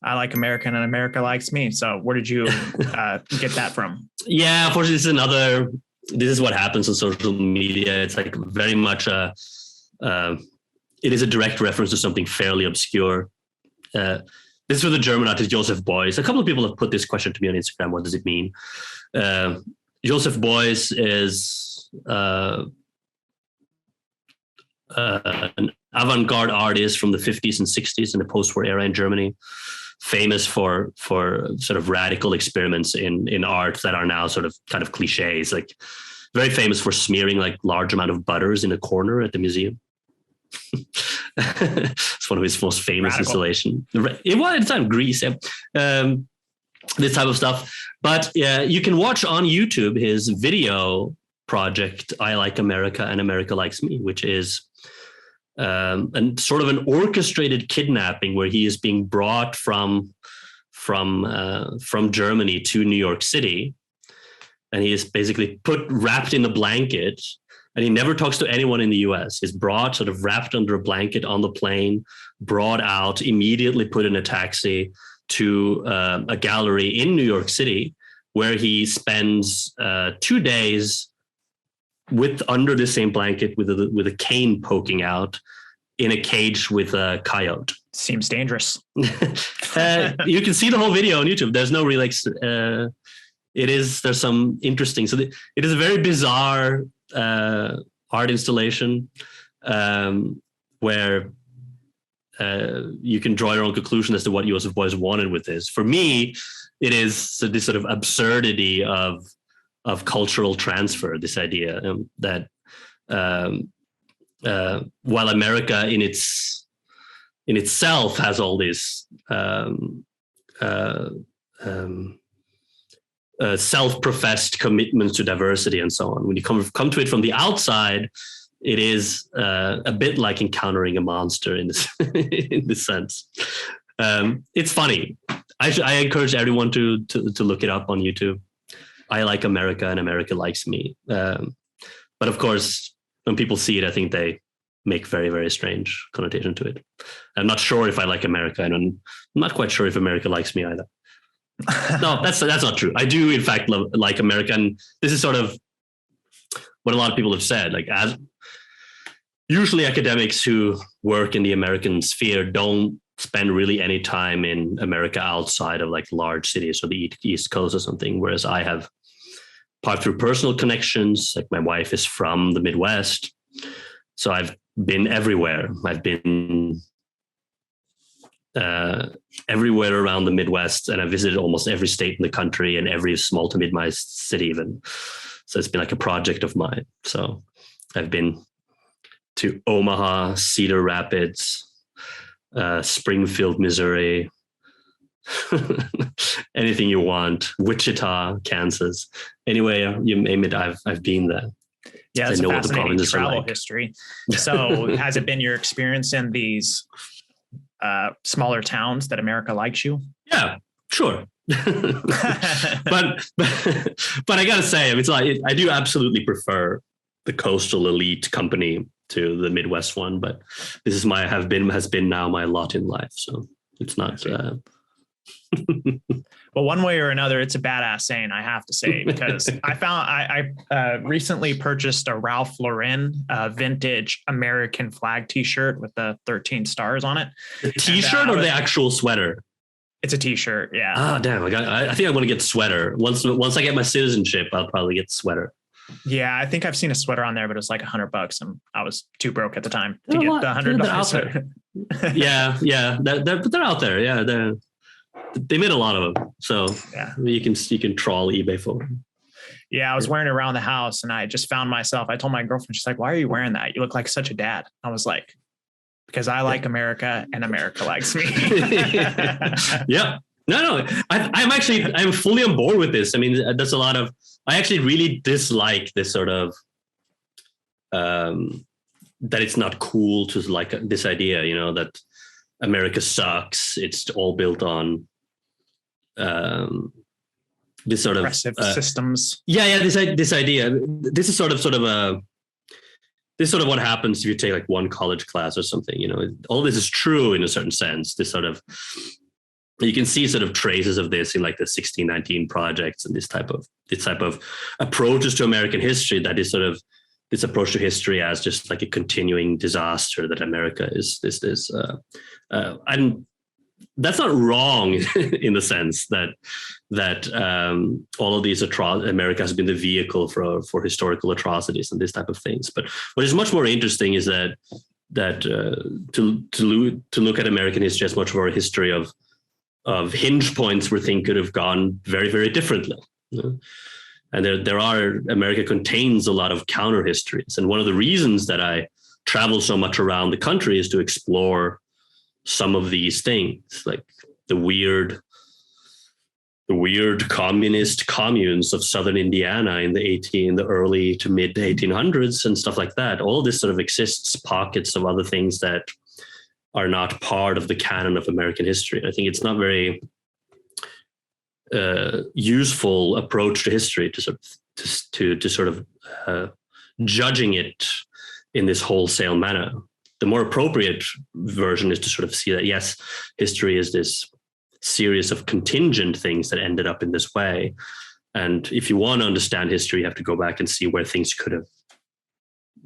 I like America and America likes me. So where did you get that from? Yeah, unfortunately, this is what happens on social media. It's like very much it is a direct reference to something fairly obscure. This is for the German artist Joseph Beuys. A couple of people have put this question to me on Instagram. What does it mean? Joseph Beuys is an avant-garde artist from the 50s and 60s in the post-war era in Germany, famous for sort of radical experiments in art that are now sort of kind of cliches, like very famous for smearing like large amount of butters in a corner at the museum. It's one of his most famous installations. It was at the time Greece, this type of stuff. But you can watch on YouTube his video project, I Like America and America Likes Me, which is and sort of an orchestrated kidnapping where he is being brought from Germany to New York City, and he is basically wrapped in a blanket, and he never talks to anyone in the US. He's brought sort of wrapped under a blanket on the plane, brought out, immediately put in a taxi to a gallery in New York City, where he spends 2 days under the same blanket with a cane poking out in a cage with a coyote. Seems dangerous. You can see the whole video on YouTube. There's no really there's some interesting. So it is a very bizarre art installation where you can draw your own conclusion as to what Joseph Beuys wanted with this. For me, it is this sort of absurdity of cultural transfer, this idea that while America in itself has all this self-professed commitments to diversity and so on, when you come to it from the outside, it is a bit like encountering a monster in this in this sense. It's funny. I encourage everyone to look it up on YouTube. I Like America and America Likes Me. But of course, when people see it, I think they make very, very strange connotation to it. I'm not sure if I like America, and I'm not quite sure if America likes me either. No, that's not true. I do, in fact, like America. And this is sort of what a lot of people have said. Like, as usually academics who work in the American sphere don't spend really any time in America outside of like large cities or the East Coast or something. Whereas I have, part through personal connections, like my wife is from the Midwest. So I've been everywhere. I've been everywhere around the Midwest, and I visited almost every state in the country and every small to mid-sized city even. So it's been like a project of mine. So I've been to Omaha, Cedar Rapids, Springfield, Missouri, anything you want, Wichita, Kansas, anyway, you name it, I've been there. Yeah, it's a fascinating travel history. So has it been your experience in these smaller towns that America likes you? Yeah, sure. but I gotta say, I mean, it's like I do absolutely prefer the coastal elite company to the Midwest one, but this is has been now my lot in life. So it's not. Well, one way or another, it's a badass saying, I have to say, because I recently purchased a Ralph Lauren vintage American flag T-shirt with the 13 stars on it. The T-shirt or the actual sweater? It's a T-shirt. Yeah. Oh, damn. I think I want to get the sweater. Once I get my citizenship, I'll probably get the sweater. Yeah, I think I've seen a sweater on there, but it was like $100, and I was too broke at the time to get the $100 sweater. Yeah, they're out there. Yeah, they made a lot of them, so yeah, you can trawl eBay for them. Yeah, I was wearing it around the house, and I just found myself. I told my girlfriend, she's like, "Why are you wearing that? You look like such a dad." I was like, "Because I like America, and America likes me." Yeah. No. I'm fully on board with this. I mean, there's a lot of. I actually really dislike this sort of that it's not cool to like this idea, you know, that America sucks. It's all built on this sort of oppressive systems. Yeah. This idea. This is sort of what happens if you take like one college class or something. You know, all this is true in a certain sense. This sort of You can see sort of traces of this in like the 1619 projects and this type of approaches to American history, that is sort of this approach to history as just like a continuing disaster that America is. And that's not wrong in the sense that all of these America has been the vehicle for historical atrocities and this type of things. But what is much more interesting is that to look at American history as much more a history of hinge points where things could have gone very, very differently. And America contains a lot of counter histories. And one of the reasons that I travel so much around the country is to explore some of these things, like the weird communist communes of southern Indiana in the early to mid 1800s and stuff like that. All this sort of exists, pockets of other things that are not part of the canon of American history. I think it's not very useful approach to history to sort of judging it in this wholesale manner. The more appropriate version is to sort of see that, yes, history is this series of contingent things that ended up in this way. And if you want to understand history, you have to go back and see where things could have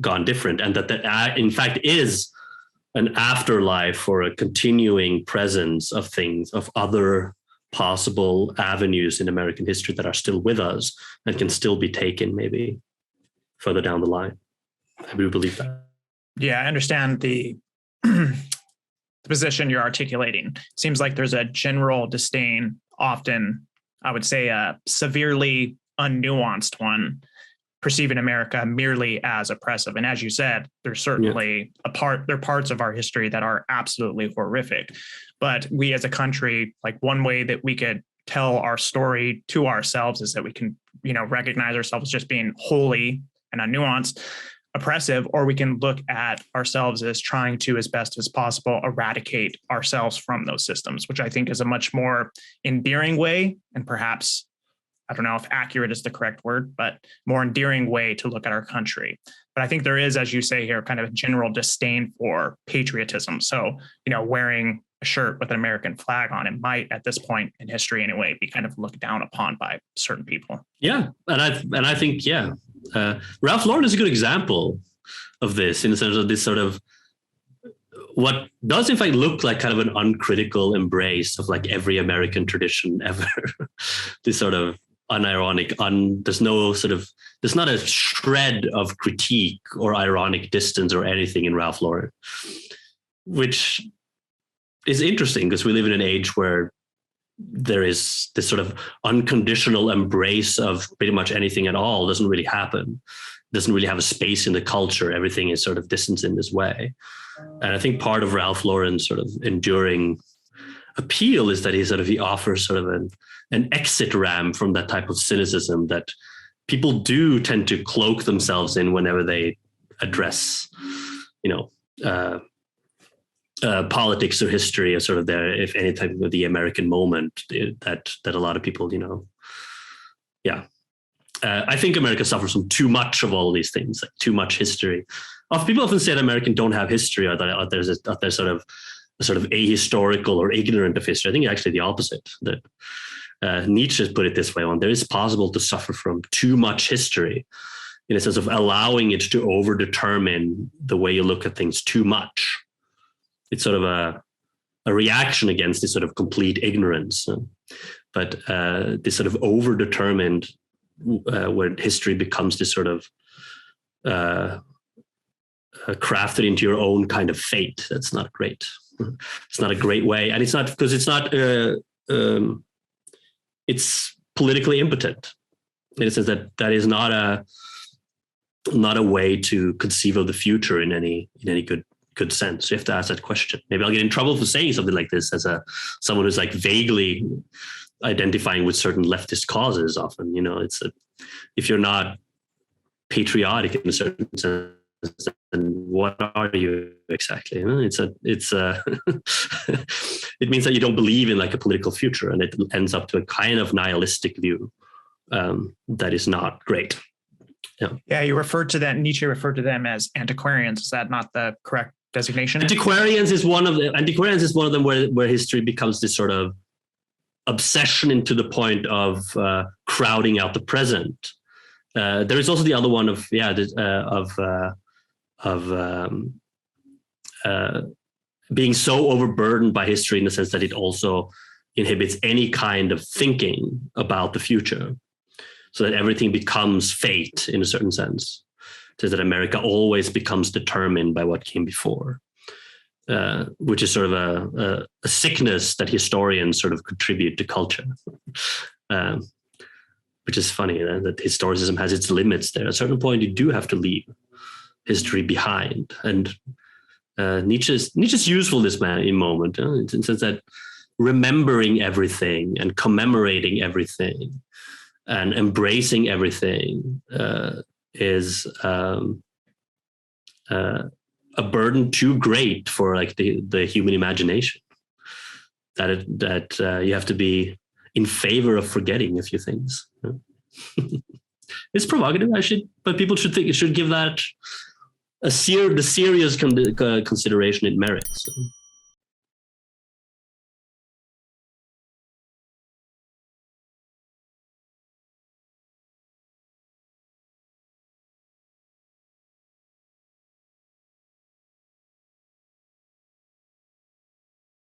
gone different. And that in fact is an afterlife or a continuing presence of things, of other possible avenues in American history that are still with us and can still be taken maybe further down the line. I do believe that. Yeah, I understand the position you're articulating. It seems like there's a general disdain, often, I would say a severely unnuanced one, perceiving America merely as oppressive. And as you said, there's certainly there are parts of our history that are absolutely horrific. But we as a country, like one way that we could tell our story to ourselves is that we can, recognize ourselves as just being wholly and unnuanced, oppressive, or we can look at ourselves as trying to, as best as possible, eradicate ourselves from those systems, which I think is a much more endearing way, and perhaps, I don't know if accurate is the correct word, but more endearing way to look at our country. But I think there is, as you say here, kind of a general disdain for patriotism. So, wearing a shirt with an American flag on it might, at this point in history anyway, be kind of looked down upon by certain people. Yeah, and I think Ralph Lauren is a good example of this, in the sense of this sort of what does in fact look like kind of an uncritical embrace of like every American tradition ever. This sort of unironic, there's not a shred of critique or ironic distance or anything in Ralph Lauren, which is interesting because we live in an age where there is this sort of unconditional embrace of pretty much anything at all. Doesn't really happen. Doesn't really have a space in the culture. Everything is sort of distanced in this way. And I think part of Ralph Lauren's sort of enduring appeal is that he offers sort of an exit ramp from that type of cynicism that people do tend to cloak themselves in whenever they address, politics or history as sort of if any type of the American moment that a lot of people, I think America suffers from too much of all of these things, like too much history. People often say that Americans don't have history, or that there's sort of ahistorical or ignorant of history. I think actually the opposite. That Nietzsche put it this way: there is possible to suffer from too much history, in a sense of allowing it to overdetermine the way you look at things too much. It's sort of a reaction against this sort of complete ignorance, but this sort of overdetermined, where history becomes this sort of crafted into your own kind of fate. That's not great. It's not a great way, and it's not because it's not. It's politically impotent. In a sense that is not a way to conceive of the future in any good sense. You have to ask that question. Maybe I'll get in trouble for saying something like this as someone who's like vaguely identifying with certain leftist causes. Often, if you're not patriotic in a certain sense, then what are you exactly? It means that you don't believe in like a political future, and it ends up to a kind of nihilistic view that is not great. Yeah, Nietzsche referred to them as antiquarians. Is that not the correct designation? Antiquarians is one of them where history becomes this sort of obsession into the point of crowding out the present. There is also the other one of being so overburdened by history in the sense that it also inhibits any kind of thinking about the future, so that everything becomes fate in a certain sense. So that America always becomes determined by what came before, which is sort of a sickness that historians sort of contribute to culture, which is funny that historicism has its limits there. At a certain point, you do have to leave history behind. And Nietzsche's useful this moment, in the sense that remembering everything and commemorating everything and embracing everything is a burden too great for like the human imagination. That you have to be in favor of forgetting a few things. It's provocative, but people should give that the serious consideration it merits.